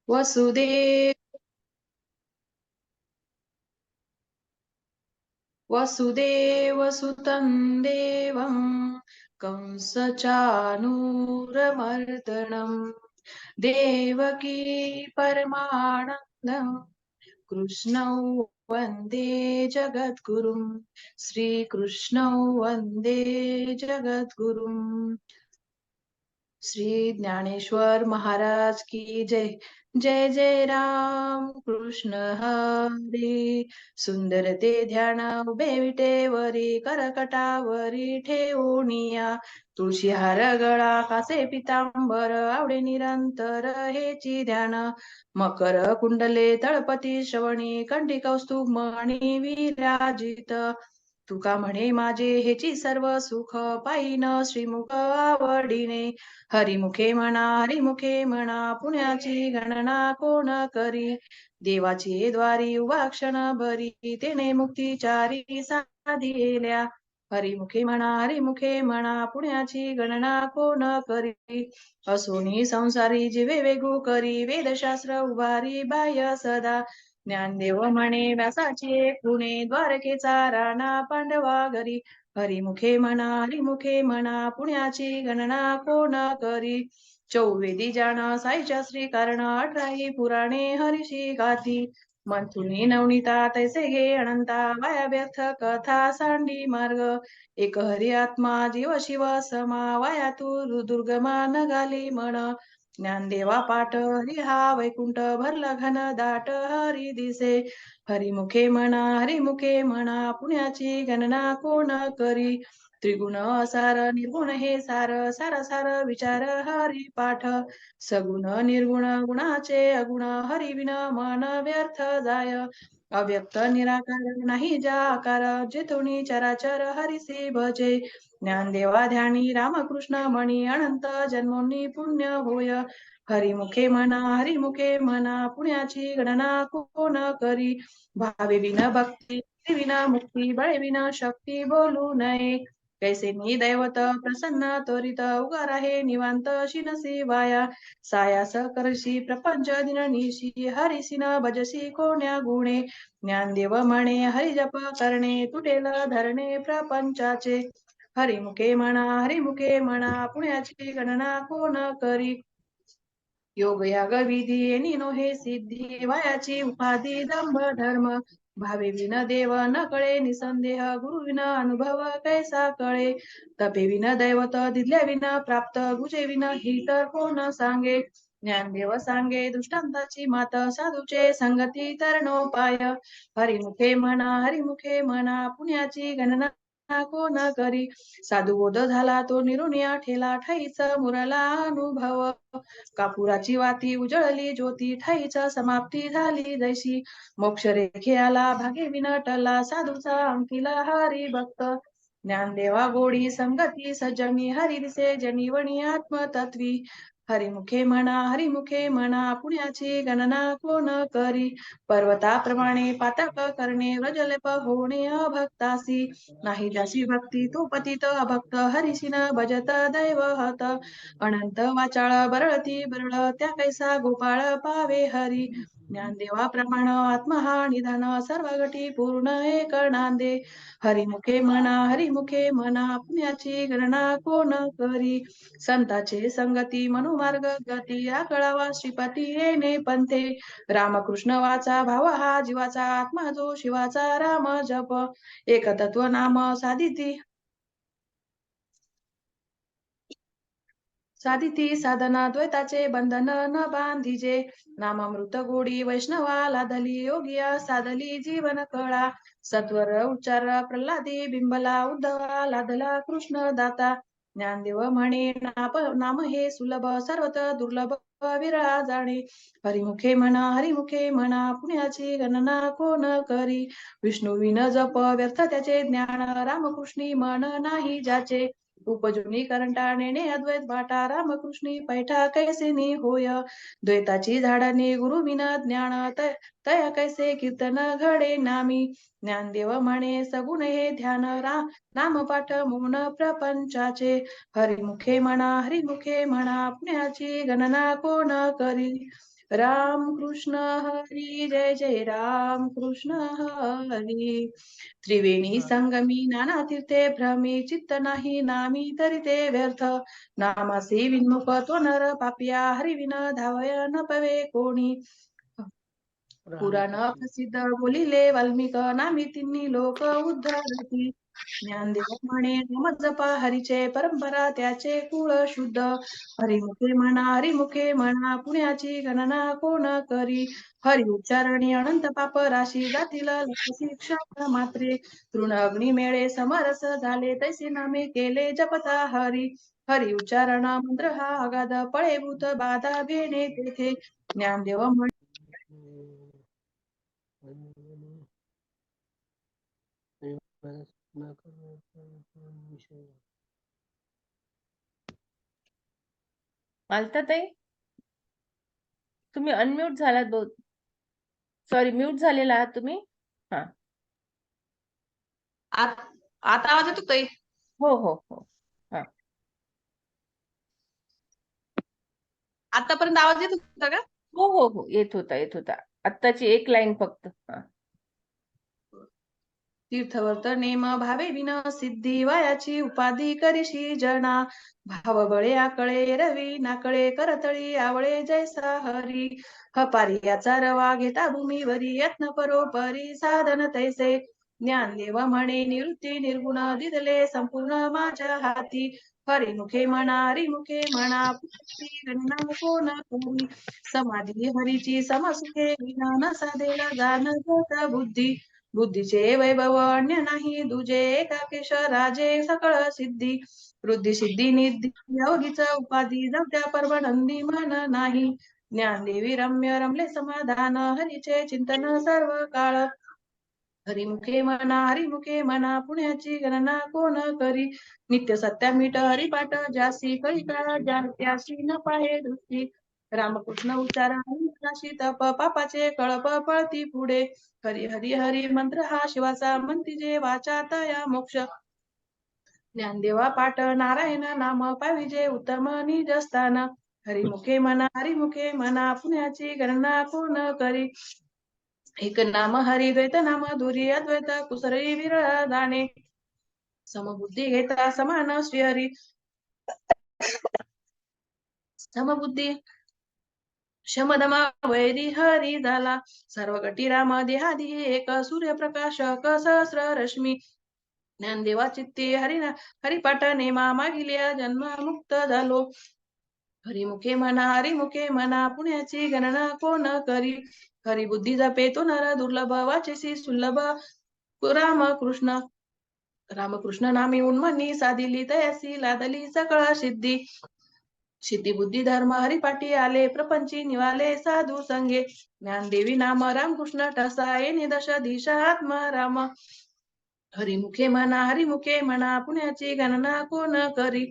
वसुदेव वसुदेवसुतं देवं कंसचानूरमर्दनम् देवकी परमानन्दम् कृष्णौ वन्दे जगद्गुरुम् श्रीकृष्णौ वन्दे जगद्गुरुम्। श्री ज्ञानेश्वर महाराज की जय। जय जय राम कृष्ण हरी। सुंदर ते ध्यान उभे विटेवरी करकटावरी ठेवूनिया तुळशी हार गळा कासे पितांबर आवडे निरंतर हेची ध्यान मकर कुंडले तळपती श्रवणी कंठी कौस्तुभ मणी विराजित तुका म्हणे माझे हेची सर्व सुख पायीन श्रीमुख आवडीने हरिमुखे म्हणा हरिमुखे म्हणा पुण्याची गणना कोण करी देवाची द्वारी उभा क्षण भरी तेने मुक्तीचारी साधिल्या हरिमुखे म्हणा पुण्याची गणना कोण करी असोनी संसारी जीवे वेगू करी वेदशास्त्र उभारी बाह्य सदा ज्ञानदेव म्हणे व्यासाची पुणे द्वारकेचा राणा पांडवा घरी हरिमुखे म्हणा पुण्याची गणना कोण करी चौवेदी जाण साईच्या श्री कारण 18 पुराणे हरिशी गाती मंथुनी नवनीता तैसे गे अनंता वाया व्यर्थ कथा सांडी मार्ग एक हरी आत्मा जीव शिव समा वाया तू दुर्गमा न घाली मन ज्ञानदेवा पाठ हरी हा वैकुंठ भरला घन दाट हरी दिसे हरिमुखे म्हणा पुण्याची गणना कोण करी त्रिगुण असार निर्गुण हे सार सार सार विचार हरी पाठ सगुण निर्गुण गुणाचे अगुण हरी विन मन व्यर्थ जाय अव्यक्त निराकार नाही जा आकार जेथुनी चराचर हरिसी भजे ज्ञानदेवा ध्यानी रामकृष्ण मणी अनंत जन्मोनी पुण्य होय हरिमुखे म्हणा पुण्याची गणना कोण करी भावे विना भक्ती विना मुक्ती बळे विना शक्ती बोलू नये कैसे मी दैवत प्रसन्न त्वरित उगार आहे निवांत शिनसी वाया सायास करशी प्रपंच दिननिशी हरिसिन भजसी कोण्या गुणे ज्ञानदेव म्हणे हरिजप करणे तुटेल धरणे प्रपंचाचे हरिमुखे म्हणा पुण्याची गणना कोण करी योग याग विधी येणी नोहे सिद्धी वयाची उपाधी दंभ धर्म भावे विन देव न कळे निसंदेह गुरु विन अनुभव कैसा कळे तपे विन दैवत दिदल्या विन प्राप्त गुजे विन ही तर कोण सांगे ज्ञानदेव सांगे दृष्टांताची मात साधूचे संगती तरणोपाय हरिमुखे म्हणा पुण्याची गणना कोण करी साधू बोध झाला तो निरुनिया ठेला ठाईचा मुरला अनुभव कापुराची वाती उजळली ज्योती ठाईचा समाप्ती झाली जैशी मोक्ष रेखे आला भागे विनटला साधूचा अंकिला हरी भक्त ज्ञानदेवा गोडी संगती सज्जनी हरी दिसे जनी वणी आत्मतत्वी हरिमुखे म्हणा पुण्याची गणना कोण करी पर्वताप्रमाणे पातक करणे व्रजलेप होणे अभक्तासी नाही जाशी भक्ती तो पतित अभक्त हरिसिन भजत दैवहत अनंत वाचाळ बरळती बरळ त्या कैसा गोपाळ पावे हरी ज्ञानदेवा प्रमाण आत्मा हा निधान सर्व गटी पूर्ण एक नांदे हरिमुखे म्हणा पुण्याची गणना कोण करी संताचे संगती मनुमार्ग गती या कळावा श्रीपती येणे पंथे रामकृष्ण वाचा भाव हा जीवाचा आत्मा जो शिवाचा राम जप एक तत्व नाम साधिती साधना द्वैताचे बंधन न बांधिजे नामामृत गोडी वैष्णवा लादली योगिया साधली जीवन कळा सत्वर उच्चार प्रल्हादी बिंबला उद्धवा लादला कृष्ण दाता ज्ञानदेव म्हणे नाम हे सुलभ सर्वत दुर्लभ विरळा जाणे हरिमुखे म्हणा पुण्याची गणना कोण करी विष्णू विन जप व्यर्थ त्याचे ज्ञान रामकृष्णी मन नाही ज्याचे उपजुनी करंटा नेणे अद्वैत भाटा रामकृष्णी पैठा कैसेनी होय द्वैताची झाडाने गुरु विना ज्ञान तया कैसे कीर्तन घडे नामी ज्ञानदेव म्हणे सगुण हे ध्यान नामपाठ मौन प्रपंचाचे हरिमुखे म्हणा पुण्याची गणना कोण करी राम कृष्ण हरी जय जय राम कृष्ण हरी. त्रिवेणी संगमी नाना तीर्थे भ्रमी चित्त नाही नामी तरी ते व्यर्थ. नामासी विन्मुख तो नर पापिया हरिविन धावय न पवे कोणी. पुराण प्रसिद्ध बोलिले वाल्मिक नामी तिन्ही लोक उद्धरती. ज्ञानदेव म्हणे नाम जपा हरीचे परंपरा त्याचे कुळ शुद्ध. हरिमुखे म्हणा पुण्याची गणना कोण करी. हरी उच्चारणी अनंत पाप राशी जातील क्षण मात्रे. तृण अग्नी मेळे समरस झाले तैसे नामे केले जपता हरी. हरी उच्चारण मंत्र हा अगाध पळेभूत बाधा भेणे तेथे. ज्ञानदेव म्हणे मालताताई तुम्ही अनम्यूट झालात बहुत. सॉरी, म्यूट झालेला आहात तुम्ही. हा, आता आवाज येतो ताई? हो हो हो. हा, आतापर्यंत आवाज येत होता का? हो हो हो, येत होता येत होता. आत्ताची एक लाईन फक्त. हा. तीर्थवर्त नेम भावे विन सिद्धी वायाची उपाधी करीशी जना. भाव बळे आकळे रवी नाकळे करतळी आवळे जैसा हरी. हपारी याचा रवा घेता भूमीवरी यत्न परोपरी साधन तैसे. ज्ञानदेव म्हणे निवृत्ती निर्गुण दिदले संपूर्ण माझ्या हाती. हरिमुखे म्हणा हरिमुखे म्हणा गणना कोण करी. समाधी हरीची समसुखे विना न साधेला जाण बुद्धी. बुद्धीचे वैभव अन्य नाही दुजे एकाकेश राजे सकळ सिद्धी. वृद्धी सिद्धी निधी योगीच उपाधी जवत्या परमनंदी मन नाही. ज्ञानदेवी रम्य रमले समाधान हरीचे चिंतन सर्व काळ. हरिमुखे म्हणा पुण्याची गणना कोण करी. नित्य सत्या मीठ हरिपाठ जासी कळी काळ त्यासी न पाहे दृष्टी. रामकृष्ण उच्चार हरिनाशी तप पापाचे कळप पळती पुढे. हरी हरी हरी मंत्र हा शिवाचा म्हणतीजे वाचा तया मोक्ष. ज्ञानदेवा पाठ नारायण नाम पाविजे उत्तम निज स्थान. हरिमुखे म्हणा पुण्याची गणना कोण करी. एक नाम हरी द्वैत नाम दुरी अद्वैत कुसरी विरळ दाणे. समबुद्धी घेता समान श्रीहरी. समबुद्धी शमदमा वैरी हरी झाला. सर्व गटी राम देहादी एक सूर्यप्रकाशक सहस्र रश्मी. ज्ञानदेवा चित्ती हरिपाठ नेमा मागिल्या जन्म मुक्त झालो. हरिमुखे म्हणा पुण्याची गणना कोण करी. हरिबुद्धी जपे तो नर दुर्लभ वाचेसी सुलभ. रामकृष्ण नामी उन्मनी साधिली तयासी लादली सकळ सिद्धी. सिद्धी बुद्धी धर्म हरिपाठी आले प्रपंची निवाले साधू संगे. ज्ञानदेवी नाम रामकृष्ण ठसा येणे दश दिशा आत्मा राम. हरिमुखे म्हणा पुण्याची गणना कोण करी.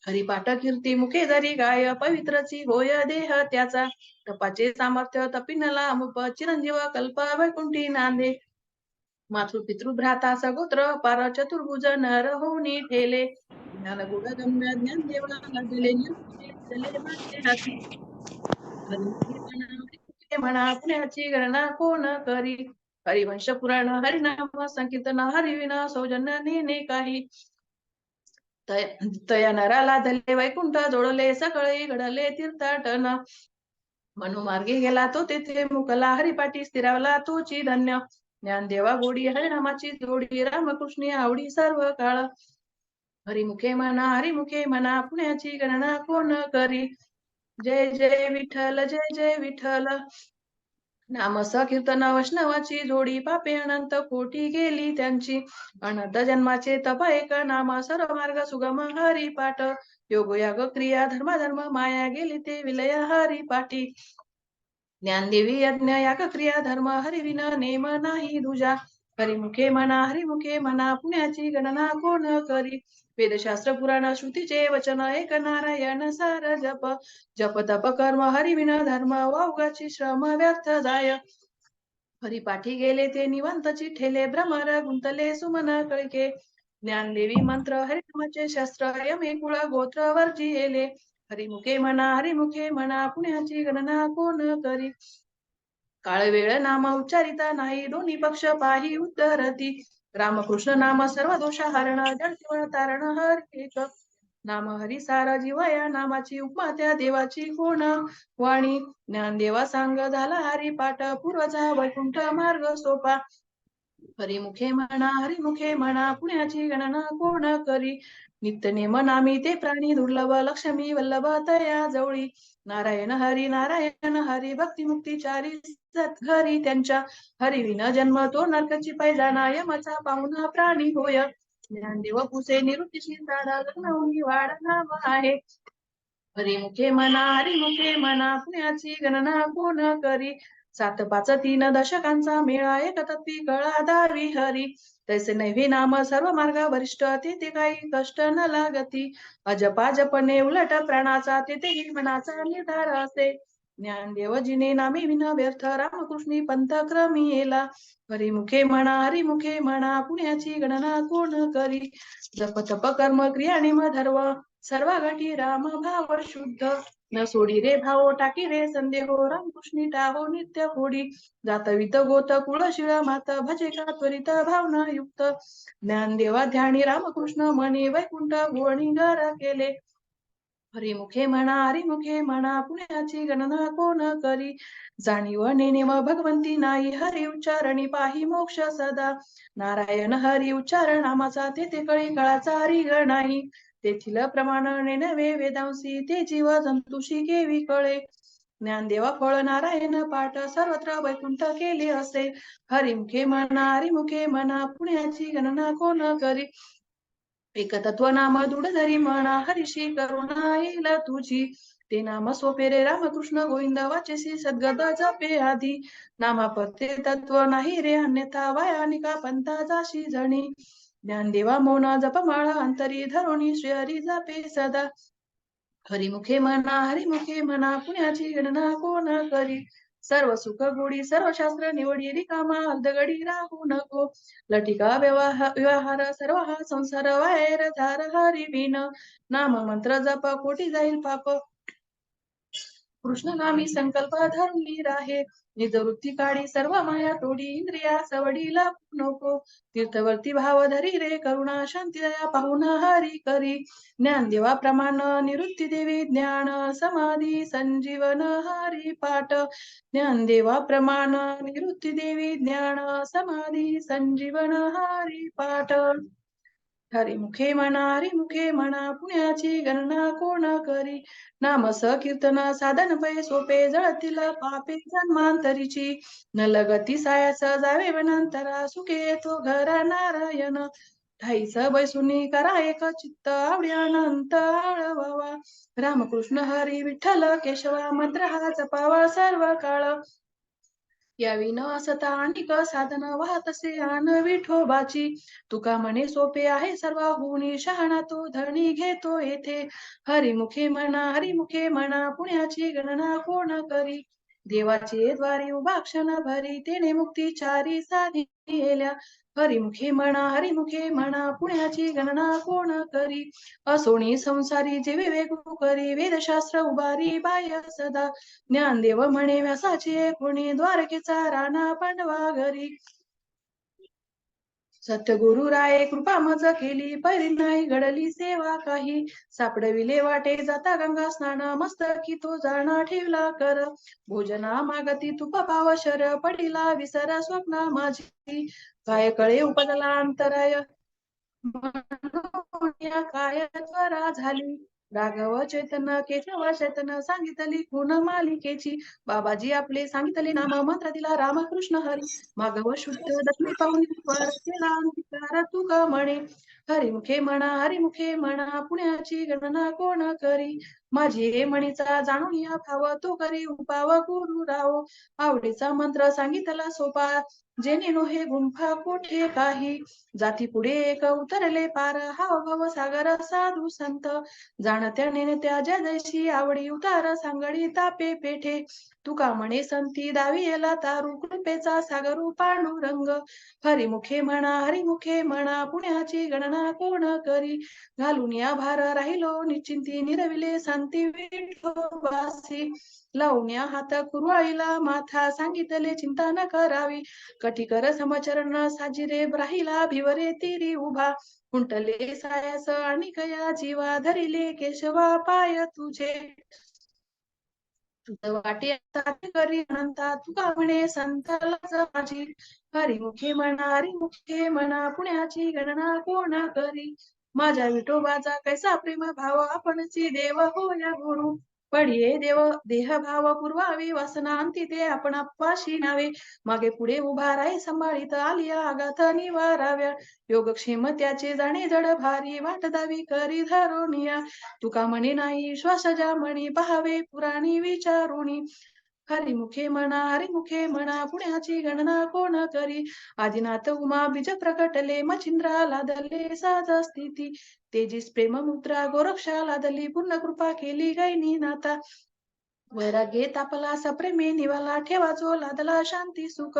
हरिपाठ कीर्ती मुखे धरी गाय पवित्रची होय देह त्याचा. तपाचे सामर्थ्य तपिनला अमुप चिरंजीव कल्प वैकुंठी नांदे. मातृ पितृ भ्राता सगोत्र पार चतुर्भुज नर होऊनी ठेले. ज्ञान गुण गम्य ज्ञान देवाला दिले दिले माझे हाती. हरिमुखे म्हणा पुण्याची गणना कोण करी. हरिवंश पुराण हरिनाम संकीर्तन हरिविन सौजन्य नेने काही. तया नराला धरले वैकुंठ जोडले सकळे घडले तीर्थाटन. मनुमार्गे गेला तो तेथे मुकला हरिपाठी स्थिरावला तोची धन्य. ज्ञानदेवा गोडी हरिनामाची जोडी रामकृष्णी आवडी सर्व काळ. हरिमुखे म्हणा पुण्याची गणना कोण करी. जय जय विठ्ठल. नाम कीर्तन वैष्णवाची जोडी पापे अनंत कोटी गेली त्यांची. अनंत जन्माचे तप एक नाम सर्व मार्ग सुगम हरिपाठ. योग याग क्रिया धर्म माया गेली ते विलय हरिपाठी. ज्ञानदेवी यज्ञ याग क्रिया धर्म हरिविन नेम नाही दुजा. हरिमुखे म्हणा पुण्याची गणना कोण करी. वेदशास्त्र पुराण श्रुतीचे वचन एक नारायण सार जप. जप तप कर्म हरिविन धर्म वावगाची श्रम व्यर्थ जाय. हरिपाठी गेले ते निवंतची ठेले भ्रमर गुंतले सुमन कळके. ज्ञानदेवी मंत्र हरिनामाचे शस्त्र यमे कुळ गोत्र वर्जी येले. हरिमुखे म्हणा पुण्याची गणना कोण करी. काळ वेळ नाम उच्चारिता नाही दोन्ही पक्ष पाही उत्तरती. रामकृष्ण नाम सर्व दोष हरण जडतीवर तारण हरी एक. नाम हरी सार जीव या नामाची उपमा त्या देवाची कोण वाणी. ज्ञानदेवा सांग झाला हरी पाठ पूर्वचा वैकुंठ मार्ग सोपा. हरिमुखे म्हणा पुण्याची गणना कोण करी. नित्य नेम नामी ते प्राणी दुर्लभ लक्ष्मी वल्लभ तया जवळी. नारायण हरी भक्ती मुक्ती चारी सत घरी त्यांच्या. हरिविन जन्म तो नरकची पैजाना यमचा पाहुणा प्राणी होय. ज्ञानदेव पुसे निवृत्तीशी साडा लग्न वाड नाम आहे. हरिमुखे म्हणा पुण्याची गणना कोण करी. 7-5-3 दशकांचा मेळा एक तत्वी कळा दावी हरी. तैसे नैवे नाम सर्व मार्ग वरिष्ठ ते काही कष्ट न लागती. अजपा जपणे उलट प्राणाचा ते मनाचा निर्धार असे. ज्ञानदेव जिने नामी विन व्यर्थ रामकृष्णी पंथ क्रमी येला. हरिमुखे म्हणा पुण्याची गणना कोण करी. जप तप कर्म क्रिया निम धर्म सर्व घटी राम भाव शुद्ध. न सोडी रे भाव टाकी रे संदेहो रामकृष्णी टाहो नित्य होडी. जातवित गोत कुळ शिळ मात भजे का त्वरित भावना युक्त. ज्ञानदेवा ध्यानी रामकृष्ण म्हणे वैकुंठ भुवनी घर केले. हरिमुखे म्हणा पुण्याची गणना कोण करी. जाणीव नेनेव भगवंती नाही हरी उच्चारणी पाही मोक्ष सदा. नारायण हरी उच्चारण नामाचा तेथे कळी काळाचा हरिग नाही. तेथील प्रमाण नेनवे वेदांसी ते जीव जंतुशी केवी कळे. ज्ञानदेवा फळ नारायण पाठ सर्वत्र वैकुंठ केले असे. हरिमुखे म्हणा पुण्याची गणना कोण करी. एक तत्व नाम दृढ धरी म्हणा हरीशी करुणा येईल तुझी. ते नाम सोपे रे रामकृष्ण गोविंद वाचेसी सद्गत जपे आधी. नामापते तत्व नाही रे अन्यथा वायानिका पंथा जाशी जणी. ज्ञानदेवा मौन जपमाळ अंतरी धरुणी श्रीहरी जपे सदा. हरिमुखे म्हणा पुण्याची गणना कोण करी. सर्व सुख गोडी सर्व शास्त्र निवडी रिकामा अर्धगडी राहू नको. लटिका व्यवहार सर्व हा संसार वायर धार हरी विन. नाम मंत्र जप कोटी जाईल पाप. कृष्ण नामी संकल्प धरून राहे. निजवृत्ती काढी सर्व माया तोडी इंद्रिया सवडीला नको. तीर्थवर्ती भाव धरी रे करुणा शांती दया पाहुणा हरी करी. ज्ञानदेवा प्रमाण निवृत्ती देवी ज्ञान समाधी संजीवन हरी पाठ. ज्ञानदेवा प्रमाण निवृत्ती देवी ज्ञान समाधी संजीवन हरी पाठ. हरिमुखे म्हणा पुण्याची गणना कोण करी. नाम कीर्तन साधन पै सोपे जळतील पापे जन्मांतरीची. न लगती सायास जावे वनांतरा सुखे तो घरा नारायण. ठाईस बैसुनी करा एक चित्त आवडी अनंत आळवावा. रामकृष्ण हरी विठ्ठल केशवा मंत्र हा जपावा सर्व काळ. यावी न असता अनेक साधन वाहत असे आन विठोबाची. तुका म्हणे सोपे आहे सर्व गुणी शहाणा तो धरणी घेतो येथे. हरिमुखे म्हणा पुण्याची गणना कोण करी. देवाचे द्वारी उभा क्षण भरी तेने मुक्ती चारी साधी येल्या. हरिमुखे म्हणा पुण्याची गणना कोण करी. असोणी संसारी जे विवेक करी वेदशास्त्र उभारी बाह्य सदा. ज्ञानदेव म्हणे व्यासाचे कोणी द्वारकेचा राणा पांडवा घरी. सत्यगुरु राये कृपा मज केली पैरी नाही घडली सेवा काही. सापडविले वाटे जाता गंगा स्नान मस्तकी तो जाणा ठेवला कर. भोजना मागती तुप पावशर पडिला विसर स्वप्न माझी. काय कळे उपजला अंतराय म्हणून काय त्वरा झाली. राघव चैतन्य केशव चैतन्य सांगितली खून मालिकेची. बाबाजी आपले सांगितले नाम मंत्र दिला रामकृष्ण हरी. मागव शुद्ध दक्षिणी पाहून पर केला अंगीकार तुका म्हणे. हरिमुखे म्हणा पुण्याची गणना कोण करी. माझी हे म्हणीचा जाणून या भाव तो करी उपाव गुरु राव. आवडीचा मंत्र सांगितला सोपा जेणे नोहे गुंफा कोठे काही. जाती पुढे एक उतरले पार हा भव सागर साधू संत. जाणत्या नेणत्या जय जयशी आवडी उतार सांगडी तापे पेठे. तुका म्हणे संती दावी येला तारू कृपेचा सागरू पांडुरंग. हरिमुखे म्हणा पुण्याची गणना कोण करी. घालून या भार राहिलो निश्चिंती निरविले शांती विठोबासी. लावण्या हात कुरवाळीला माथा सांगितले चिंता न करावी. कटिकर समचरण साजिरे राहिला भिवरे तिरी उभा. कुंटले सायास आणि कया जीवा धरिले केशवा पाय तुझे. तुझ वाटे करी अनंता तुका म्हणे संतालाच माझी. हरिमुखे म्हणा पुण्याची गणना कोण करी. माझ्या विठोबाचा कैसा प्रेम भाव आपणची देव होया गुरु. पडिये देह भाव पुरवावी वासना अंती ते आपण पाशी नावे. मागे पुढे उभा राही सांभाळीत आलिया आघात निवाराव्या. योगक्षेम त्याचे जाणे जड भारी वाट दावी करी धरोनिया. तुका म्हणे नाही श्वास ज्या म्हणी पहावे पुराणी विचारुणी. हरिमुखे म्हणा पुण्याची गणना कोण करी. आदिनाथ उमा बीज प्रकटले मच्छिंद्रा लादले सहज स्थिती. तेजीस प्रेम मुद्रा गोरक्षा लादली पूर्ण कृपा केली गैनी नाथा. वैराग्ये तापला सप्रेमे निवाला ठेवाचो लादला शांती सुख.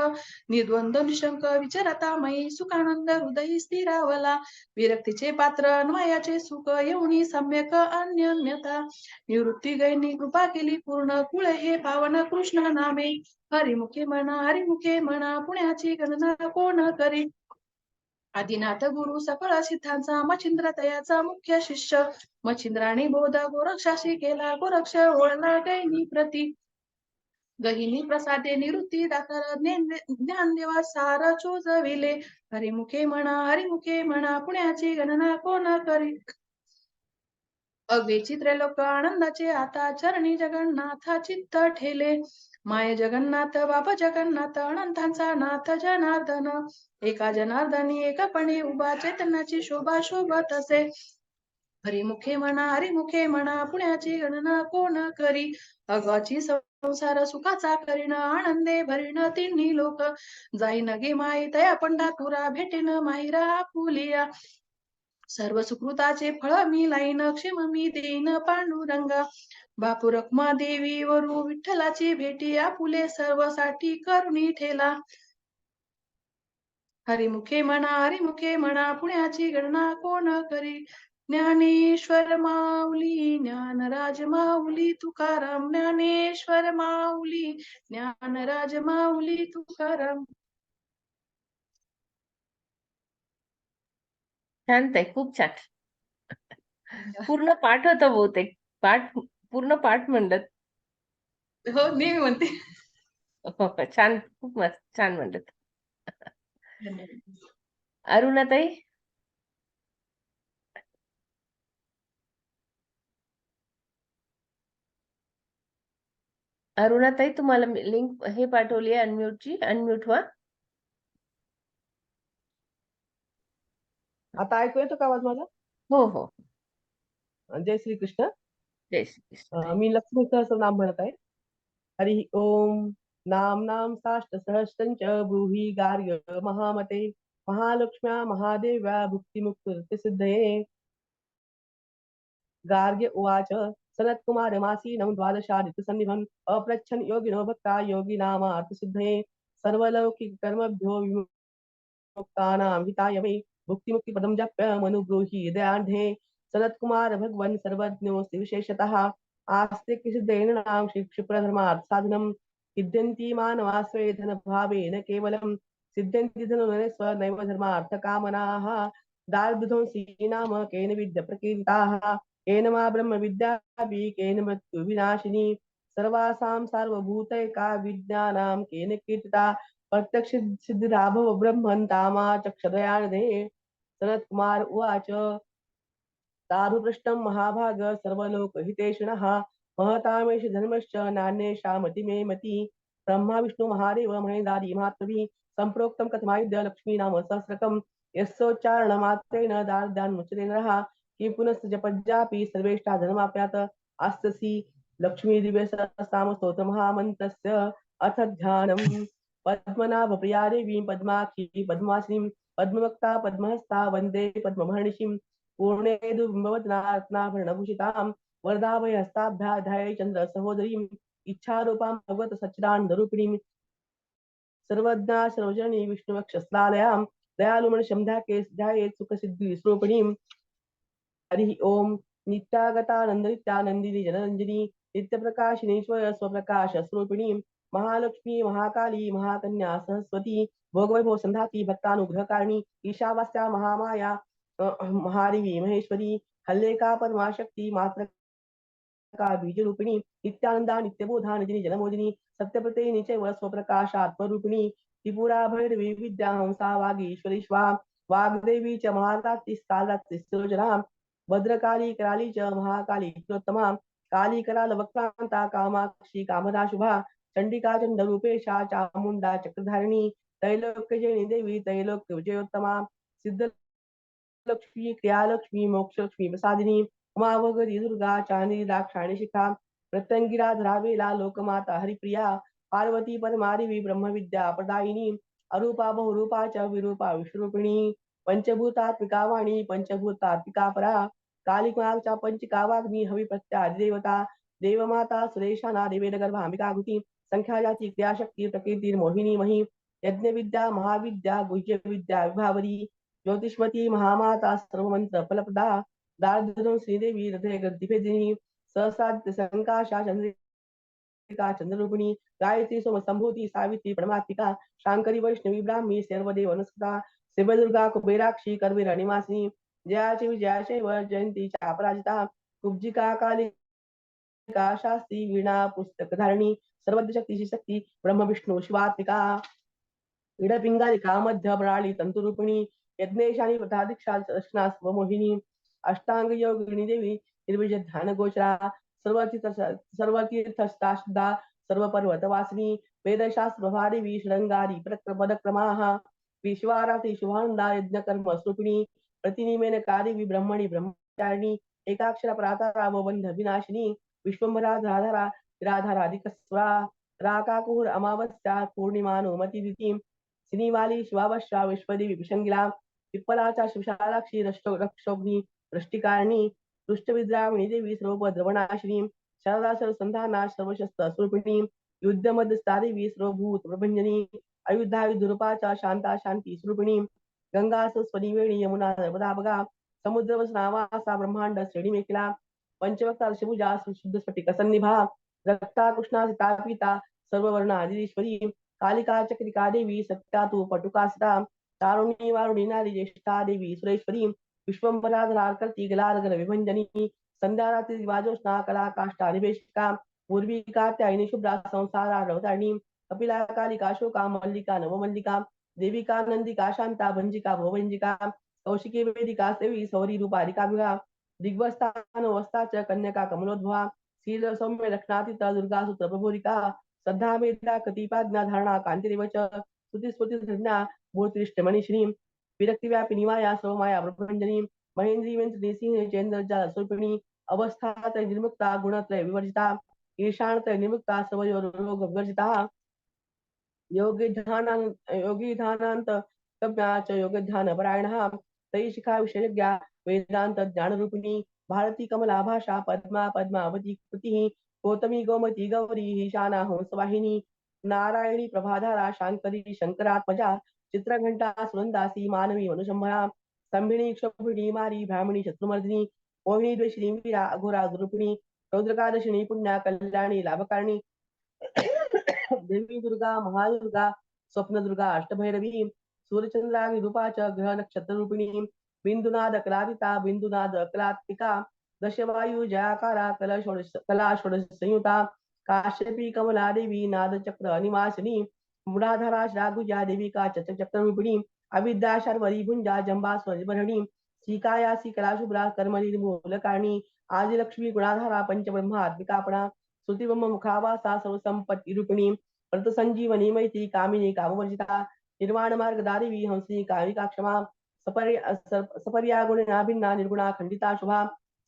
निर्द्वंद निशंक विचारतामयी सुखानंद हृदयी स्थिरावला. विरक्तीचे पात्र अन्वयाचे सुख येऊनी सम्यक अन्यन्यता. निवृत्ती गैनी कृपा केली पूर्ण कुळ हे पावन कृष्ण नामे. हरिमुखे म्हणा पुण्याची गणना कोण करी. आदिनाथ गुरु सकळ सिद्धांचा मच्छिंद्र तयाचा मुख्य शिष्य. मच्छिंद्राने बोध गोरक्षाशी केला गोरक्ष ओळला गैनी प्रती. गहिनी प्रसादे निवृत्ती दातर ज्ञान देवा सार चोजविले. हरिमुखे म्हणा पुण्याची गणना कोण करी. अगदी त्रैलोक आनंदाचे आता चरणी जगन्नाथ चित्त ठेले. माय जगन्नाथ बाबा जगन्नाथ अनंतांचा नाथ जनार्दन. एका जनार्दनी एकापणे उभा चैतन्याची शोभा शोभत असे. हरिमुखे म्हणा पुण्याची गणना कोण करी. अगाची संसार सुखाचा करीन आनंदे भरीन तिन्ही लोक. जाईन गे माई तया पंढरपुरा भेटेन माहिरा आपुलिया. सर्व सुकृताचे फळ मी लाईन क्षेम मी देईन पांडुरंगा. बापू रखमा देवी वरू विठ्ठलाची भेटी आपुले सर्वसाठी करुणी ठेला. हरिमुखे म्हणा पुण्याची गणना कोण करी. ज्ञानेश्वर माऊली ज्ञानराज माऊली तुकाराम. ज्ञानेश्वर माऊली ज्ञानराज माऊली तुकाराम. छान ताई, खूप छान. पूर्ण पाठ होता बहुतेक. पूर्ण पाठ म्हणत. हो नेहमी म्हणते. छान, खूप मस्त, छान म्हणत. अरुणाताई. अरुणाताई, तुम्हाला लिंक हे पाठवली आहे अनम्यूटची. अनम्यूट व्हा. आता ऐकू येतो का आवाज माझा? हो हो. जय श्री कृष्ण. जय श्री कृष्ण. मी लक्ष्मी सहस्रनाम म्हणत आहे. हरि ओम. नाम साष्ट सहस्रंच ब्रूहि गार्ग्य महामते. महालक्ष्म्या महादेव्या भुक्तिमुक्ति सिद्धये. गार्ग्य उवाच सनत्कुमारमासीनं द्वादशादित्यसन्निभम् अप्रच्छन् योगिनो भक्ता योगिनामार्थसिद्धये. सर्वलौकिककर्मभ्यो विमुक्तानां हिताय मे भुक्तिमुक्तिपदं जप्य मनुब्रूहि हृदयान्धे. सनत्कुमार भगवन् सर्वज्ञोऽस्ति विशेषतः आस्तिक सिद्धेनां क्षिप्रधर्मार्थ साधनं. सिद्ध्यन्ति मानवास्वे धनभावेन केवलं. सिद्ध्यन्ति धनुरेस्व धर्मार्थ कामनाः. दारिद्र्यध्वंसी नाम केन विद्या प्रकीर्तिताः. केन मा ब्रह्म विद्यापि केन मृत्यु विनाशिनी. सर्वासां सार्वभूतैका विद्यानां केन कीर्तिता. प्रत्यक्ष सिद्धिराभव ब्रह्मन् तामा चक्षदयानिधे. सनत्कुमार उवाच साधुपृष्टं महाभाग सर्वलोकहितेषिणः. महतामेष धर्मश्च नान्येषामति मे मति. ब्रह्मा विष्णु महादेव महेन्द्रादि महात्मभिः सम्प्रोक्तं कथमायुध्य लक्ष्मी नाम सहस्रकम्. यस्योच्चारणमात्रेण दारिद्र्यान्मुच्यते नरः. किं पुनश्च जपज्जापि सर्वेष्टा धर्माप्यात्. अस्तसि लक्ष्मी दिव्य सहस्रनाम स्तोत्र महामन्त्रस्य अथ ध्यानम्. पद्मनाभ प्रिया देवीं पद्माक्षी पद्मासिनीं पद्मवक्ता पद्महस्ता वन्दे पद्ममहर्षिं. पूर्णेन्दुबिम्बवदनारत्नाभरणभूषितां वरदाभयहस्ताभ्याध्याये चन्द्र सहोदरीं. इच्छारूपां भगवत सच्चिदानन्दरूपिणीं. सर्वज्ञा सर्वजनी विष्णुवक्षस्थलालयां दयालुमनशं ध्यायेत् सुखसिद्धिस्वरूपिणीं. हरि ओम. नित्यागतानंद नित्यानंदिनी जनरंजनी नित्यप्रकाशिनी स्वप्रकाश स्वरूपिणी महालक्ष्मी महाकाली महाकन्या सरस्वती भोगवैभव संधाती भक्तानुग्रहकारिणी ईशावास्या महामाया महादेवी महेश्वरी हल्लेका परमाशक्ती मात्र का बीज रूपिणी नित्यानंदा नित्यबोधा निधिनी जनमोदिनी सत्यप्रते निचय स्वप्रकाशात्मरूपिणी त्रिपुरा भैरवी विद्या हंसा वागीश्वरी स्वा वाग्देवी च महारात्री कालरात्री सृजना भद्रकाली कराली च महाकाली तिलोत्तमा काली कराल वक्रांता कामाक्षी कामदा शुभा चंडिका चंडरूपेशा चामुंडा चक्रधारिणी त्रैलोक्य जयनी देवी त्रैलोक्य विजयोत्तमा सिद्ध लक्ष्मी क्रियालक्ष्मी मोक्षलक्ष्मी प्रसादिनी उमा भगवती दुर्गा चांदी दाक्षायणी शिखा प्रत्यंगिरा धरावेला लोकमाता हरिप्रिया पार्वती परमादेवी ब्रह्मविद्या प्रदायिनी अरूपा बहुरूपा च विरूपा विश्वरूपिणी पंचभूतात्मिका वाणी पंचभूतात्मिका परा कालिकाचा पंचका वाग्नी हवी प्रत्यादिदेवता देवमाता सुरेशाना देवेद गर्भांबिकाकृती संख्या जाती क्रियाशक्ती प्रकृती मोहिनी मही यज्ञविद्या महाविद्या गुह्य विद्या विभावरी ज्योतिष्मती महामाता सर्वमंत्र फलप्रदा दारिद्र्यं श्रीदेवी हृदय ग्रंथिभेदिनी सहस्राद्य संकाशा चंद्रिका चंद्ररूपिणी गायत्री सोमसंभूती सावित्री परमात्मिका शांकरी वैष्णवी ब्राह्मी सर्वदेव नमस्कृता शिवदुर्गा कुबेराक्षी करवीर निवासिनी जयाचे विजयाचे व जयंतीच्या अपराजिता कुब्जिका कालिका शास्त्री वीणा पुस्तक धारणी सर्वज्ञ शक्तीची शक्ती ब्रह्म विष्णू शिवात्मिका इडपिंगालिका मध्य प्रणाली तंतुरूपिणी यज्ञेशानी प्रतादीक्षा रचना स्वमोहिनी अष्टांग योगिनी देवी निर्विज ध्यान गोचरा सर्वतीर्थस्ताशुद्धा सर्व पर्वतवासिनी वेदशास्त्र प्रभादेवी श्रृंगारी पदक्रमाः विश्वाराती शुभानंदा यज्ञकर्म स्वरूपिणी प्रतिनिमेन कादेवी ब्रह्मणी ब्रह्मचारिणी एकाक्षर प्रातारा व बंध विनाशिनी विश्वंभरा धाधारा राधाराधिकस्वरा राकाकुर अमावस्या पूर्णिमानुमती दिती श्रीवाली शिवावश्या विश्वदेवी विशंगिला पिप्पलाचा शिवशालाक्षी रक्षोग्नी दृष्टिकारिणी दुष्टविद्राविणी देवी सर्वोपद्रवनाशिनी शारदा सर्वसंधाना सर्वशस्त्र स्वरूपिणी युद्धमध्यस्था देवी सर्वभूत प्रभंजनी अयुद्धायुद्धरूपाचा शांता शांती स्वरूपिणी गंगा सरस्वती वेणी यमुना नर्मदा बगा समुद्र वसनावासा ब्रह्मांड श्रेणी मेखिला पंचवक्ता ऋषभुजा शुद्ध स्फटिक सन्निभा रक्ता कृष्णा सीता पीता सर्ववर्णाधीश्वरी कालिका चक्रिका देवी सत्या तु पटुकासिता तारुणी वारुणी नारी ज्येष्ठा देवी सुरेश्वरी विश्वंभरा धरार्कर्ती गलारगर विभंजनी संध्या रात्री दिवाजोष्णा कला काष्ठा निवेशिका पूर्वी कात्यायनी शुभ्रा संसारा रवतारिणी कपिला कालिका शोका मल्लिका नवमल्लिका देविका नंदिका शांता भंजिका भवभंजिका कौशिकी वेदिका सेवी सौरी रूपारिका विभा दिग्वस्थान वस्ता च कन्यका कमलोद्भवा शील सौम्य लक्षणातीता दुर्गा सूत्र प्रभुरिका श्रद्धा मेधा कतिपाज्ञा धारणा कांतिरेव च स्तुति स्फुति धन्या मूर्तिष्ठमणिश्री विरक्ति व्यापिनी माया सर्वमाया प्रभंजनी महेंद्री वेंद्री सिंह चेन्द्र जाल स्वरूपिणी अवस्था त्रय निर्मुक्ता गुणत्रय विवर्जिता ईशान त्रय निर्मुक्ता सर्वयोग विवर्जिता योगी ध्यानांत कव्या च योग ध्यान परायणः तयि शिखा विशेषज्ञा वेदांत ज्ञान रूपिणी भारती कमला भाषा पद्मा पद्मावती कृति गौतमी गोमती गौरी ईशाना हंसवाहिनी नारायणी प्रभाधारा शांकरी शंकरात्मजा चित्रघंटा सुनंदासी मानवी मनुशंभरा संभिणी क्षोभिणी मारी ब्राह्मणी शत्रुमर्दिनी मोहिनी द्वेषिणी वीरा अघोरा दुरूपिणी रौद्रकादशिनी पुण्या कल्याणी लाभकारिणी देवी दुर्गा महादुर्गा स्वप्नदुर्गा अष्टभैरवी सूर्यचंद्राग्नि रूपाच ग्रह नक्षत्र रूपिणी बिंदुनाद कलादिता बिंदुनाद कलात्मिका दशवायु जयाकारा कला षोडश संयुता काश्यपी कमला देवी नाद चक्र निवासिनी मुराधरा श्रागुजा देविका चक्र रूपिणी अविद्या शर्वरी भुंजा जंबा स्वरभरणी श्रीकायासी कला शुभ्रा कर्मली मूलकारणी आदिलक्ष्मी गुणाधारा पंचब्रह्मात्मिकापणा श्रुतिब्रह्म मुखावासा सर्वसंपत्ति रूपिणी व्रत संजीवनी मैत्री कामिनी कामवर्जिता निर्वाण मार्ग दारिवी हंसिनी कामिका क्षमा सपर्या गुणा भिन्ना निर्गुणा खंडिता शुभा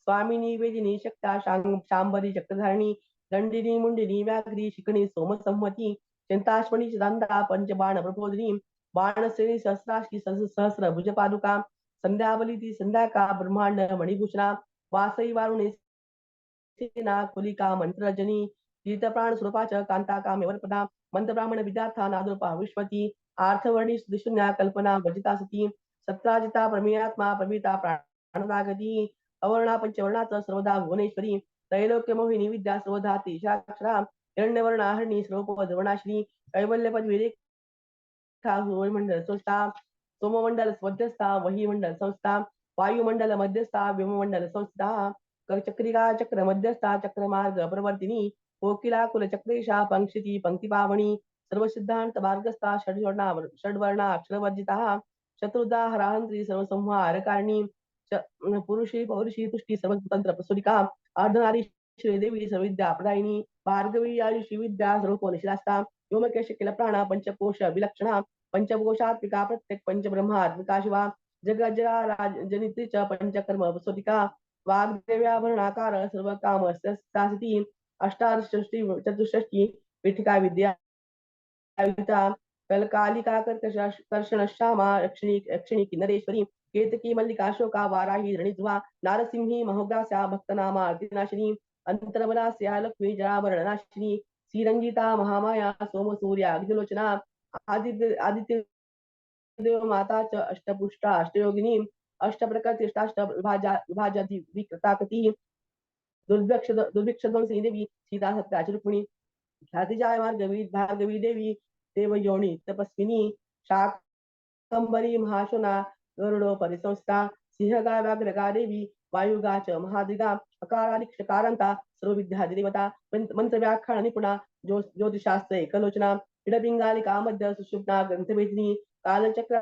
स्वामिनी वेदिनी शक्ता शांबरी चक्रधारिणी दंडिनी मुंडिनी व्याघ्री शिखणी सोमसंमती चिंताश्वनी चिदांदा पंचबाण प्रबोधिनी बाणश्रेणी सहस्राशी सहस्र भुज पादुका संध्यावली ती संध्याका ब्रह्मांड मणिभूषणा वासई वारुणी सेना कुलिका मंत्रजनी तीर्थप्राण स्वरूपाच कांता कामेवरपदा मंत्र ब्राह्मण विद्यार्था नादरूपा विश्वती आर्थवर्णी सुदिशुन्या कल्पना वर्जिता सती सत्राजिता प्रमेयात्मा प्रमिता प्राणदागती अवर्णा पंचवर्णाच सर्वदा भुवनेश्वरी त्रैलोक्य मोहिनी विद्या सर्वधा तीशाक्षरा हिरण्यवर्णा हरिणी सर्वोपद्रवणाश्री कैवल्यपद मंडल संस्था सोममंडल मध्यस्था वही मंडल संस्था वायुमंडल मध्यस्था व्योममंडल संस्था चक्रिका चक्र मध्यस्था चक्रमार्ग प्रवर्तिनी कोकिला कुल चक्रेशा पंक्षिती पंक्ति पावनी सर्व सिद्धांत मार्गस्था षड्वर्णा अक्षरवर्जिता शत्रुदा हराहंत्री सर्वसंहारकारिणी पुरुषी पौरुषी तुष्टी सर्वतंत्र प्रसुरिका अर्धनारी श्रीदेवी सर्वविद्या प्रदायिनी भार्गवी आयुषी विद्या सर्वकोनिशिलास्ता व्योमकेश किल प्राणा पंचकोश विलक्षणा पंचकोशात्मिका प्रत्येक पंचब्रह्मात्मिका शिवा जगज्जरा जनित्री च पंचकर्म प्रसुरिका वाग्देव्याभरणाकार सर्व काम स्थिती अष्टादशष्टी चतुष्षष्टी पीठिका विद्या कलकालिका कर्षण श्यामा यक्षिणी किन्नरेश्वरी केतकी मल्लिका शोका वाराही रणिध्वा नारसिंही महोग्रास्या भक्तनामा अर्तिनाशिनी अंतरबलास्या लक्ष्मी जरामरणनाशिनी श्रीरंजिता महामाया सोम सूर्य अग्निलोचना आदित्य देव माता च अष्टपुष्टा अष्टयोगिनी अष्टप्रकृतिष्टाष्ट विभाजादि विकृताकती दुर्भिक्षध्वंसिनी देवी सीता सत्याच रुक्मिणी ख्यातिजाय भार्गवी देवी देवयोनि तपस्विनी शाकंभरी महाशुना गरुडो परिसंस्था सिंहगा व्याघ्रगा देवी वायुगा च महादिगा अकारादिक्षकारांता सर्व विद्यादिदेवता मंत्र व्याख्यान निपुणा ज्योतिषास्त्र एकलोचना इडपिंगालिका मध्य सुषुप्ना ग्रंथवेदिनी कालचक्र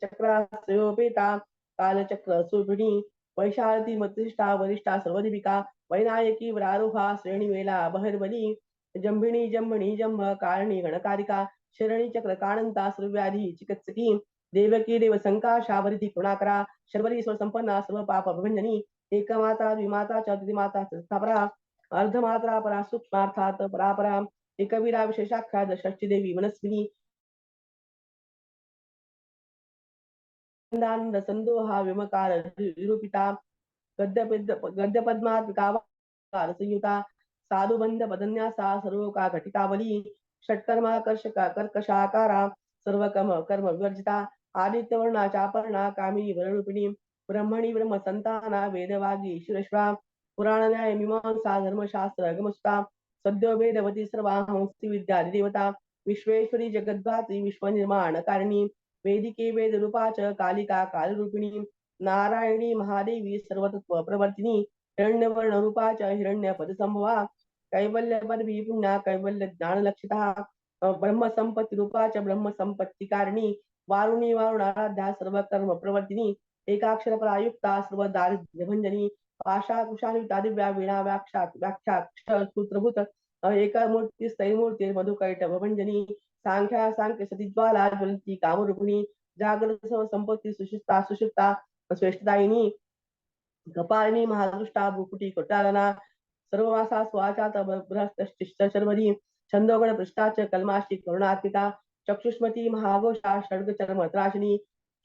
चक्रास्योपेता कालचक्र सुपिणी वैशालती मतिष्ठा वरिष्ठा सर्वदीपिका वैनायकी वरारोहा श्रेणीवेला बहरबली जंभिणी जंभणी जंभ कारिणी गणकारिका शरणी चक्र काणंता सर्वव्याधी चिकित्सकी देवकी देव संकाशा वरिधि करुणाकरा शर्वरी स्वसंपन्ना सर्व पाप प्रभंजनी एकमात्रा द्विमात्रा च द्विमात्रा स्थापरा अर्धमात्रा परा सूक्ष्मार्थात परापरा एकवीरा विशेषाख्या षष्ठी देवी मनस्विनी संदोहा विमकार निरूपिता गद्यपद्मात्मिका संयुता साधुबंध पदन्यासा सर्वोका घटिकावली षट्कर्मा कर्कशाकारा सर्वकर्म कर्म विवर्जिता आदित्यवर्णा चापर्णा कामिनी वररूपिणी ब्रह्मणी ब्रह्म संताना वेदवागी शिरश्वा पुराण न्याय मीमांसा धर्मशास्त्र अगमस्ता सद्यो वेदवती सर्वा हंसी विद्या देवता विश्वेश्वरी जगद्धात्री विश्वनिर्माण कारिणी वेदिके वेद रूपा च कालिका कालरूपिणी नारायणी महादेवी सर्वतत्व प्रवर्तिनी हिरण्यवर्ण रूपा च हिरण्य पद संभवा कैवल्य पद पुण्या कैवल्य ज्ञान लक्षिता ब्रह्म संपत्ति रूपा च ब्रह्म संपत्ति कारिणी वारुणी वारुणाराध्या सर्व कर्म प्रवर्तिनी एकाक्षर प्रायुक्ता सर्व दारिद्र्य भंजनी पाशा कुशानुता दिव्या वीणा व्याख्या सूत्रभूत एका मूर्ती स्थैमूर्ती मधुकैटभ भंजनी सांख्या सांख्य सतीज्वाला ज्वलंती कामरूपिणी जागृत संपत्ती सुषुप्ता श्रेष्ठदायिनी कपालिनी महादृष्टा भूकुटी कोटालना सर्ववासा स्वाचात बृहस्पतिश्च शर्वरी छंदोगण पृष्ठाच कल्माशी करुणात्मिका चक्षुष्मती महाघोषा षड्ग चर्म त्राशिनी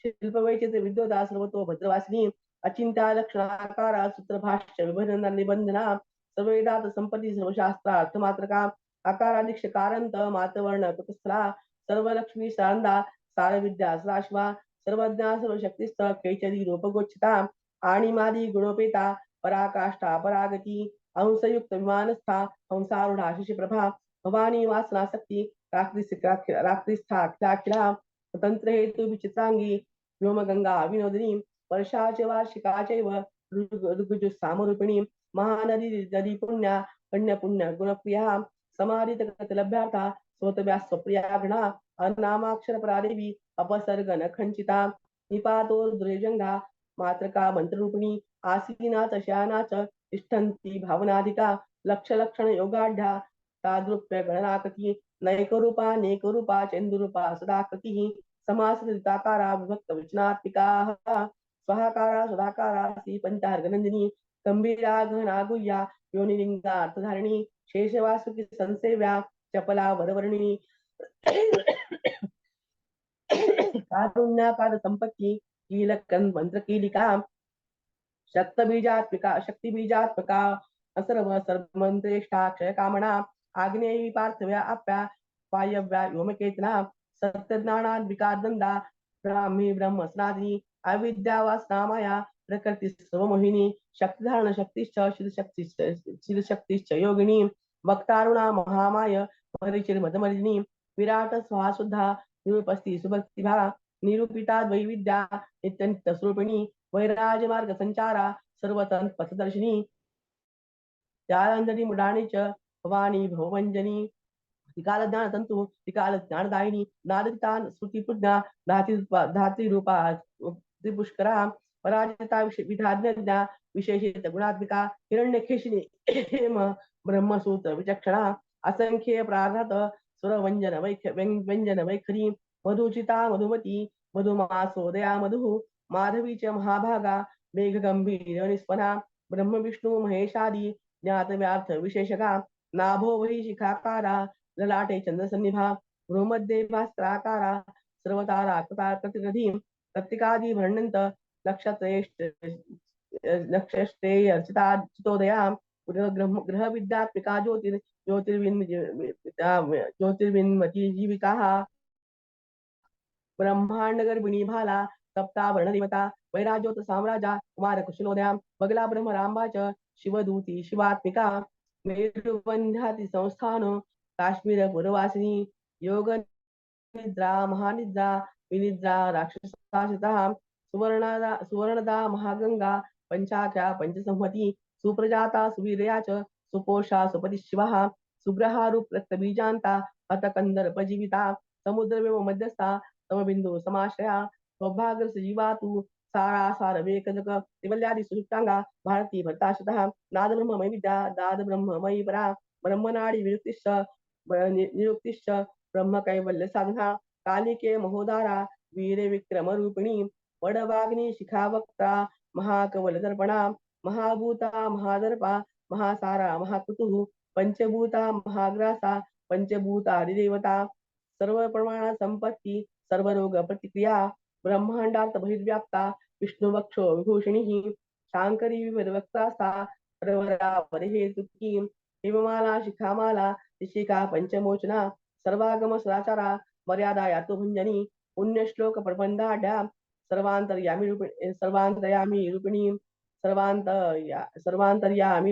शिल्पवैचित्र विद्योदा सर्वतो भद्रवासिनी अचिंत्या लक्षणाकारा सूत्रभाष्य विभंधना निबंधना सर्वेदात संपत्ती सर्वशास्त्र अर्थमात्रका आकारादिक्षकारांत मातवर्ण कुतस्थला सर्व लक्ष्मी शारदा सारविद्या सदाशिवा सर्वज्ञा सर्वशक्तिस्थ कैचरी रूपगोच्छिता आणि मादी गुणोपेता पराकाष्ठा परागती हंसयुक्त विमानस्था हंसारूढा शशिप्रभा भवानी वासनाशक्ती रात्रिस्था अखिलाखिला स्वतंत्र हेतु विचित्रांगी व्योमगंगा विनोदिनी वर्षाच वार्षिका चैव ऋगुजु सामरूपिणी महानदी नदी पुण्या कन्या पुण्य गुणप्रिया समाधित लभ्यार्था स्वतव्या स्वप्रिया गणा अनामाक्षर प्रादेवी अपसर्ग नखंचिता निपातोर्द्रेजंगा मात्रका मंत्ररूपिणी आसीनाच शयानाच तिष्ठन्ति भावनाधिका लक्ष लक्षण योगाढ्या तादृप्य गणनाकती नैकरूपा नेकरूपा चेन्दुरूपा सदाकृतिः समासृताकारा विभक्त वचनात्मिका स्वाहाकारा सदाकारा श्री पंचार्गनंदिनी गंभीरा घना गुह्या योनिलिंगा अर्थधारिणी शेषवासुकी संसेव्या चपला वरवर्णिनी कारुण्याकार संपत्ति कीलकन मंत्र कीलिका शक्तिबीजात्मका असर्व सर्वमंत्रेष्ठा क्षय कामना आग्नेयी पार्थव्या आप्या वायव्या व्योमकेतना सत्यज्ञानाद्विका द्वंदा ब्राह्मी ब्रह्म स्नादिनी अविद्या वासना माया प्रकृति सर्वमोहिनी शक्तिधारण शक्तिश्च शिरशक्तिश्च योगिनी वक्तारुणा महामाय मरीचिर्मदमर्दिनी विराट स्वाहा निरूपस्ति सुभक्तिभा निरूपिता द्वैविद्या नित्यनित्यस्वरूपिणी वैराजमार्ग संचारा सर्वतंत्र पथदर्शिनी त्यानंदनी मुडाणी च भवानी भवभंजनी विकाल ज्ञान तंतु विकाल ज्ञानदायिनी नादितान श्रुति प्रज्ञा धात्री रूपा त्रिपुष्करा पराजिता विधाज्ञा विशेषित गुणात्मिका हिरण्यकेशिनी हेम ब्रह्मसूत्र विचक्षणा असंख्य प्रारत सुरवंजन व्यंजन वैखरी मधुचिता मधुमती मधुमासोदया मधु माधवी च महाभागा मेघ गंभीर निस्पना ब्रह्म विष्णु महेशादी ज्ञात व्यार्थ विशेषका नाभो वही शिखाकारा ललाटे चंद्रसन्निभा भ्रूमध्ये भास्त्राकारा सर्वतारा कृतिरधी प्रत्येकादि वर्णंत नक्षत्रे अर्चिता चितोदया ग्रह विद्यात्मिका ज्योतिर्विन्मती जीविका ब्रह्मांड गर्भिणी भाला सप्ता वर्ण देवता वैराज्योत साम्राजा कुमार कुशलोदया बगला ब्रह्म रांबा च शिवदूती शिवात्मिका मेरुबंध्याति संस्थान काश्मीर पुरवासिनी योग निद्रा महानिद्रा विनिद्रा राक्षसाशिता सुवर्णदा महागंगा पंचाख्या पंचसंहति सुप्रजाता सुवीरया च सुपोषा सुपति शिवा सुग्रहा रूप रक्तबीजांता हतकंदर्पजीविता समुद्रमेव मध्यस्था समबिंदु समाश्रया सौभाग्य सजीवातु सारा सार वेकजक तिवल्यादि सुयुक्तांगा भारती भरताशतः नाद ब्रह्म मयि विद्या दाद ब्रह्म मयि परा ब्रह्मनाड़ी निरुक्तिश्च ब्रह्म कैवल्य साधना कालिके महोदारा वीर विक्रम रूपिणी वडवाग्नि शिखावक्ता महाकवल दर्पणा महाभूता महादर्पा महासारा महाकुतुः पंचभूता महाग्रासा पंचभूतादिदेवता सर्व प्रमाण संपत्ति सर्वरोग प्रतिक्रिया ब्रह्मांडार्थ बहिर्व्याप्ता विष्णुवक्षो विभूषणी शांकरी विवक्ता हेतुकी हिममाला शिखामाला ऋषिका पंचमोचना सर्वागम सदाचारा मर्यादा यातु भंजनी पुण्यश्लोक प्रबंधाढ्या सर्वांतर्यामी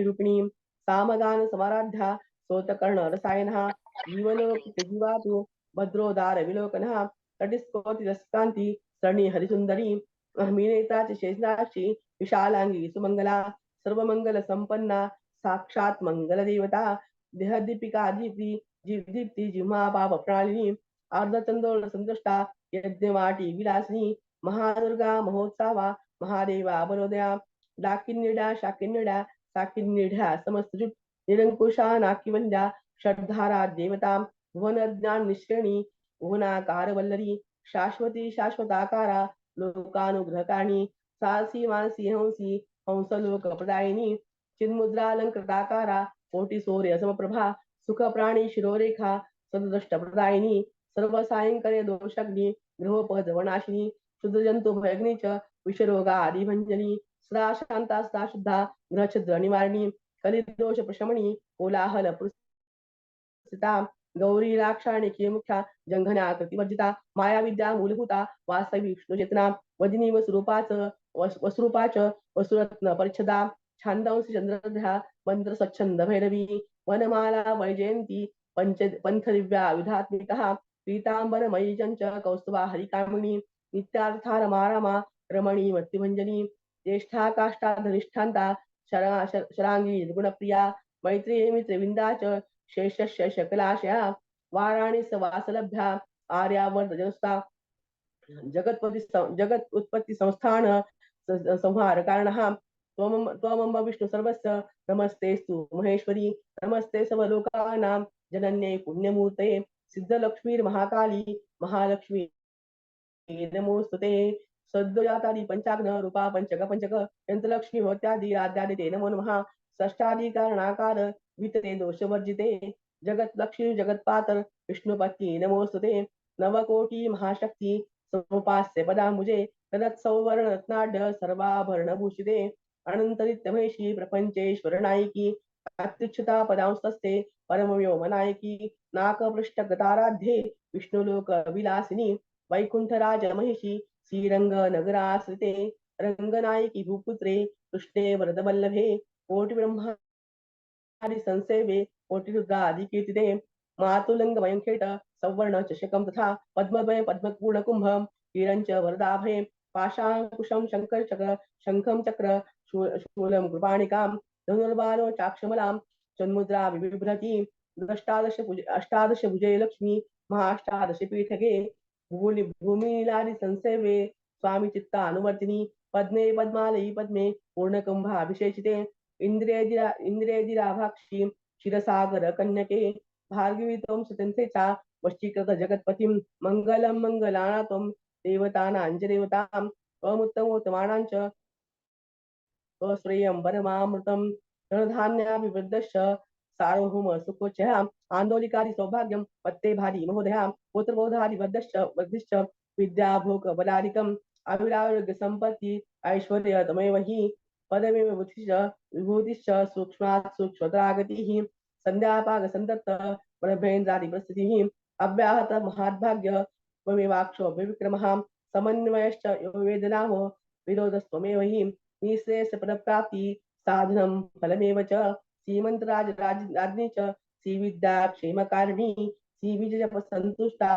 रूपिणी सामगान समाराध्या सोतकर्ण रसायनः जीवनोपजीवातु भद्रोदार विलोकनः तटिस्कोति रसकांति सरणी हरिसुंदरी मीनेता च शेषनाक्षी विशालांगी सुमंगला सर्वमंगल संपन्ना साक्षात मंगल देवता देहदीपिका दीप्ति जिह्मा पाप प्रणालिनी अर्धचंद्रोल संतुष्टा यज्ञवाटी विलासिनी महादुर्गा महोत्सवा महादेवा बलोदया डाकिन्निडा शाकिन्निडा साकिन्निढ्या समस्त निरंकुशा नाकिवल्या षड्धारा देवता भुवन ज्ञान निश्रेणी भुवनाकार वल्लरी शाश्वती शाश्वताकारा लोकानुग्रहकारिणी साहसी मानसी हंसी हंसलोक प्रदायिनी चिन्मुद्रालंकृताकारा कोटि सूर्य समप्रभा सुख प्राणी शिरोरेखा सदृष्ट प्रदायिनी सर्व सायंकरे दोषग्नि गृहोपद्रवनाशिनी शुद्ध जंतु भयग्नि च विषरोगा आदिभंजनी सदा शांता सदा शुद्धा ग्रहछिद्र निवारिणी कलिदोष प्रशमनी कोलाहल पुरस्थिता गौरी राक्षाणिकी मुख्या जंघना प्रतिवर्जिता माया विद्या मूलभूता वास्तवी विष्णु चेतना वदिनी वस्वरूपाच वसुरत्न परिच्छदा छांदंस चंद्रध्या मंत्र स्वच्छंद भैरवी वनमाला वैजयंती पंथ दिव्या विधात्मिका पीतांबरमयी चंच कौस्तुभा हरिकामिनी नित्यार्थार मारामा रमणी मत्तिभंजनी ज्येष्ठा काष्ठा धनिष्ठांता शरांगी गुणप्रिया मैत्री मित्र विंदा च शेषस्य शकलाशया वाराणी सवासलभ्या आर्यावर्त जनस्ता जगत उत्पत्ति संस्थान संहार कारणः त्वमंब विष्णु सर्वस्य नमस्तेस्तु महेश्वरी नमस्ते सर्वलोकानां जनन्ये पुण्यमूर्ते सिद्धलक्ष्मी महाकाली महालक्ष्मी नमोस्तुते सद्योजातादि पंचाग्न रूपा पंचक यंत्रलक्ष्मी होत्यादि आद्यादिते नमो नमः षष्ठादि कारणाकार वितरे दोषवर्जिते जगत लक्ष्मी जगत्पातर विष्णुपत्नी नमोस्तुते नवकोटि महाशक्ति समुपास्य पदाम्बुजे तदत्सौवर्ण रत्नाढ्य सर्वाभरणभूषिते अनंतरित्यमहेशी प्रपंचेश्वर नायिकी अत्युच्चता पदांस्तस्ते परमव्योम नायकी नाकपृष्ठगताराध्ये विष्णुलोक विलासिनी वैकुंठराज महिषी श्रीरंग नगराश्रिते रंगनायकी भूपुत्रे कृष्णे वरदवल्लभे कोटि ब्रह्मादि संसेवे कोटि रुद्रादि कीर्तिते मातुलंगमयं खेट सवर्ण चषकं तथा पद्मद्वय पद्मपूर्ण कुंभम कीरंच वरदाभे पाशाकुशं शंकर चक्र शंखं चक्र शूलं कृपाणिकां धनुर्बाणो चाक्षमलां चन्मुद्रा विबिभ्रति अष्टादश भुजे लक्ष्मी महाष्टादश पीठके भूमिलादि संसेवे स्वामी चित्तानुवर्तिनी पद्मे पद्मालयी पद्मे पूर्णकुंभाभिषेचिते इंद्रेदिराभाक्षी क्षीरसागर कन्यके भार्गवी त्वं सुतन्त्रेचा वशीकृत जगत्पतिं मङ्गलं मङ्गलानां देवतानां च देवतां त्वमुत्तमोत्तमानां च श्रेयं परमामृतं धनधान्याभिवृद्धश्च सार्वभौम सुखोच्चः आन्दोलिकादि सौभाग्यं पत्ते भारी महोदया पुत्रबोधादि वृद्धिश्च विद्याभोग बलादिकम् अविरारोग्य संपत्ति ऐश्वर्य तमेव हि पदमेव विभूतिश्च सूक्ष्मात् सूक्ष्मतरागतिः संध्यापाग संदत्त ब्रह्मेन्द्रादि प्रस्थितिः अव्याहत महाद्भाग्य त्वमेवाक्षो विक्रमः समन्वयश्च वेदनाहो विरोधस्त्वमेव हि निःश्रेयस पदप्राप्ति साधनं फलमेव च श्रीमन्तराज राज्ञी च श्रीविद्या क्षेमकारिणी श्रीविजय संतुष्टा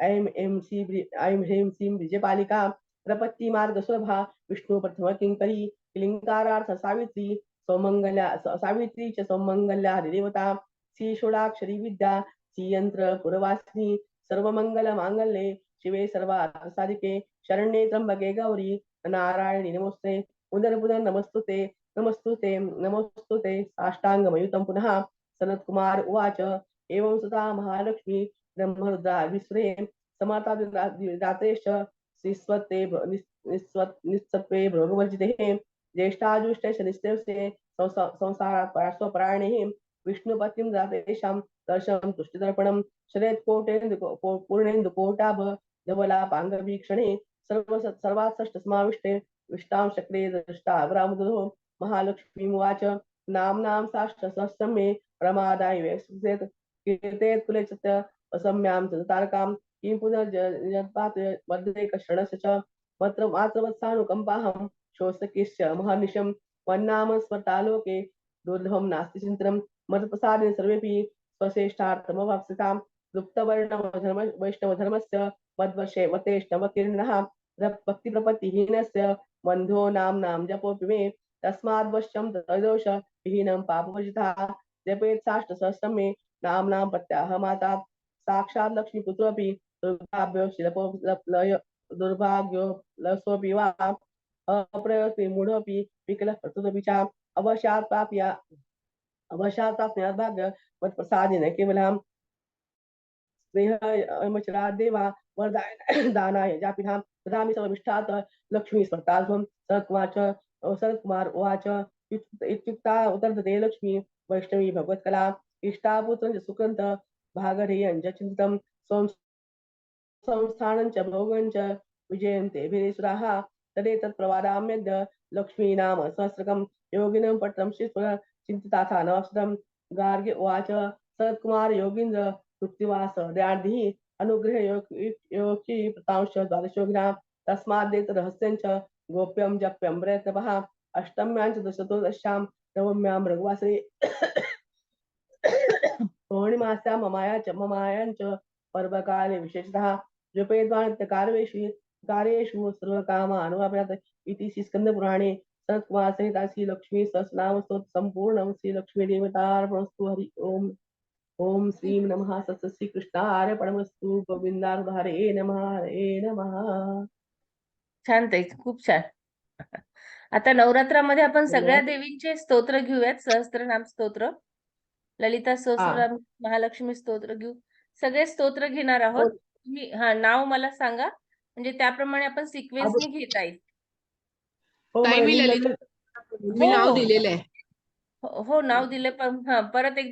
ऐं ह्रीं श्रीं विजयपालिका प्रपत्ति मार्ग सुलभा विष्णु प्रथम किंकरी किलिंकारार्थ सावित्री सौमंगल्या सावित्री च सौमंगल्या देवता श्री षोडाक्षरी विद्या श्री यंत्र पुरवासिनी सर्वमंगल मांगल्ये शिवे सर्वार्थ साधिके शरण्ये त्र्यंबके गौरी नारायणी नमोस्ते पुनर्पुनः नमस्तुते नमस्तुते नमस्तुते साष्टांगमयुतं पुनः सनत्कुमार उवाच एवं सदा महालक्ष्मी ब्रह्मरुद्रा विश्रे समातादातेश्च निस्वत्ते निस्सत्त्वे भोगवर्जिते ज्येष्ठाजुष्टे निस्तेवसे संसारात्परायणे विष्णुपतिं दातेषां दर्शनं तुष्टिदर्पणं पूर्णेन्दुकोटाभ धवलापाङ्गवीक्षणे सर्वात्सष्टसमाविष्टे विष्टां शक्रे दृष्टावरामुदो महालक्ष्मीमुवाच नाम्नां साष्टसहस्रं मे प्रमादाय वैश्वेत कीर्तेत् कुले च असम्यां तारकां किं पुनर्जन्मात् वर्धेकशरणस्य च मात्रवत्सानुकम्पाहं शोषकिश्च महर्निशं मन्नाम स्मर्तालोके दुर्लभं नास्ति चिन्तनं मत्प्रसादेन सर्वेपि स्वश्रेष्ठार्थमवाप्स्यतां लुप्तवर्णधर्म वैष्णवधर्मस्य मद्वशे वतेष्णवकीर्णः भक्तिप्रपत्तिहीनस्य बन्धो नाम्नां जपोऽपि मे तस्माद्वश्यं तदोष विहीनं पापवर्जितः जपेत् साष्टसहस्रं मे नाम्नां प्रत्याह माता साक्षात् लक्ष्मीपुत्रोऽपि दुर्भाग्यो दुर्भाग्यो लसोऽपि वा अप्रयोक्ति मूढोऽपि विकलः प्रस्तुतोऽपि च अवशात् प्राप्नुयात् भाग्य मत्प्रसादेन केवलं स्नेहमचरादेवा वरदाय दानाय जापिनां ददामि सर्वमिष्टात् लक्ष्मी स्मर्तार्थं शरत्कुमार उवाच इत्युक्ता उत्तरदते लक्ष्मी वैष्णवी भगवत्कला इष्टापुत्रं च सुकृन्त भागधेयं च चिन्तितं संस्थानं च भोगं च विजयन्ते भिरेसुराः तदेतत् प्रवादाम्यद्य लक्ष्मीनाम सहस्रकं योगिनं पट्टं श्रीस्वर चिन्तिताथा नवसदं गार्ग्य उवाच शरत्कुमार योगीन्द्र तृप्तिवास दयार्धिः अनुग्रह योगी प्रतांश द्वादशयोगिनां तस्माद्देत रहस्यं च गोप्यं जप्यं प्रयत्नपः अष्टम्यां च चतुर्दश्यां नवम्यां रघुवासरे पौर्णिमास्यां ममायां च पर्वकाले विशेषतः कार्येषु सर्वकामानुवाप्नोत् इति स्कन्दपुराणे सनत्कुमार सहिता श्री लक्ष्मी सहस्रनाम स्तोत्र संपूर्णं श्री लक्ष्मी देवतार्पणस्तु हरि ओम ओम श्री नमः सत् श्री कृष्णार्पणमस्तु गोविंदार्पणे नमः हरे नमः. छान ताई, खूप छान. आता नवरात्रामध्ये आपण सगळ्या देवींचे स्तोत्र घेऊयात. सहस्त्रनाम स्तोत्र, ललिता सहस्त्रनाम, महालक्ष्मी स्तोत्र घेऊ. सगळे स्तोत्र घेणार आहोत. तुम्ही नाव मला सांगा, म्हणजे त्याप्रमाणे आपण सिक्वेन्सनी घेता येईल. ताई मी ललिता, मी नाव दिलेलं आहे. हो नाव दिले, पण परत एकदा